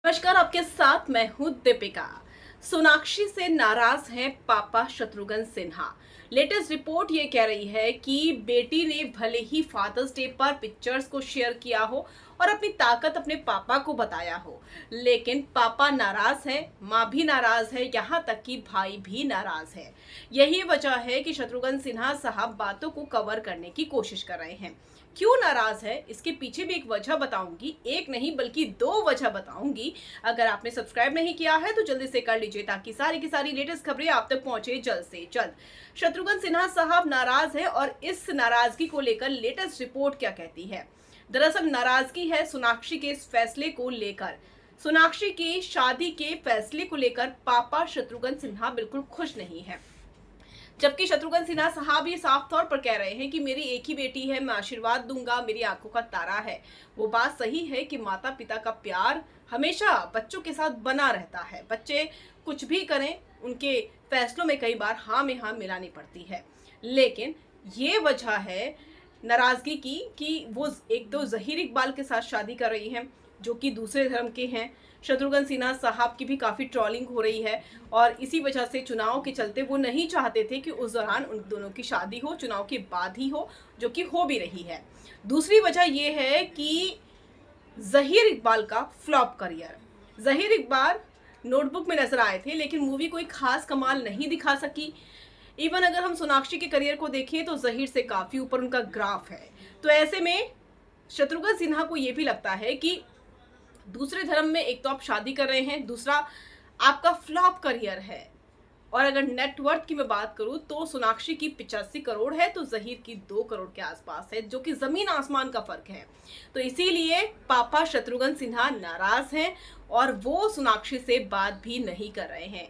नमस्कार, आपके साथ मैं हूं दीपिका। सोनाक्षी से नाराज हैं पापा शत्रुघ्न सिन्हा। लेटेस्ट रिपोर्ट ये कह रही है कि बेटी ने भले ही फादर्स डे पर पिक्चर्स को शेयर किया हो और अपनी ताकत अपने पापा को बताया हो, लेकिन पापा नाराज हैं, माँ भी नाराज है, यहाँ तक कि भाई भी नाराज है। यही वजह है कि शत्रुघ्न सिन्हा साहब बातों को कवर करने की कोशिश कर रहे हैं। क्यों नाराज है, इसके पीछे भी एक वजह बताऊंगी, एक नहीं बल्कि दो वजह बताऊंगी। अगर आपने सब्सक्राइब नहीं किया है तो जल्दी से कर लीजिए ताकि सारी की सारी लेटेस्ट खबरें आप तक पहुंचे जल्द से जल्द। शत्रुघ्न सिन्हा साहब नाराज है और इस नाराजगी को लेकर लेटेस्ट रिपोर्ट क्या कहती है। दरअसल नाराजगी है सोनाक्षी के इस फैसले को लेकर। सोनाक्षी की शादी के फैसले को लेकर पापा शत्रुघ्न सिन्हा बिल्कुल खुश नहीं है, जबकि शत्रुघ्न सिन्हा साहब ये साफ तौर पर कह रहे हैं कि मेरी एक ही बेटी है, मैं आशीर्वाद दूंगा, मेरी आंखों का तारा है। वो बात सही है कि माता पिता का प्यार हमेशा बच्चों के साथ बना रहता है। बच्चे कुछ भी करें, उनके फैसलों में कई बार हाँ में हाँ मिलानी पड़ती है। लेकिन ये वजह है नाराजगी की कि वो एक तो जहीर इकबाल के साथ शादी कर रही हैं, जो कि दूसरे धर्म के हैं। शत्रुघ्न सिन्हा साहब की भी काफ़ी ट्रोलिंग हो रही है और इसी वजह से चुनाव के चलते वो नहीं चाहते थे कि उस दौरान उन दोनों की शादी हो, चुनाव के बाद ही हो, जो कि हो भी रही है। दूसरी वजह ये है कि जहीर इकबाल का flop career. Zaheer Iqbal notebook में नजर आए थे, लेकिन मूवी कोई खास कमाल नहीं दिखा सकी। इवन अगर हम सोनाक्षी के करियर को देखें तो जहीर से काफ़ी ऊपर उनका ग्राफ है। तो ऐसे में शत्रुघ्न सिन्हा को ये भी लगता है कि दूसरे धर्म में एक तो आप शादी कर रहे हैं, दूसरा आपका फ्लॉप करियर है। और अगर नेटवर्थ की मैं बात करूं तो सोनाक्षी की 85 करोड़ है तो जहीर की 2 करोड़ के आसपास है, जो कि जमीन आसमान का फर्क है। तो इसीलिए पापा शत्रुघ्न सिन्हा नाराज हैं और वो सोनाक्षी से बात भी नहीं कर रहे हैं।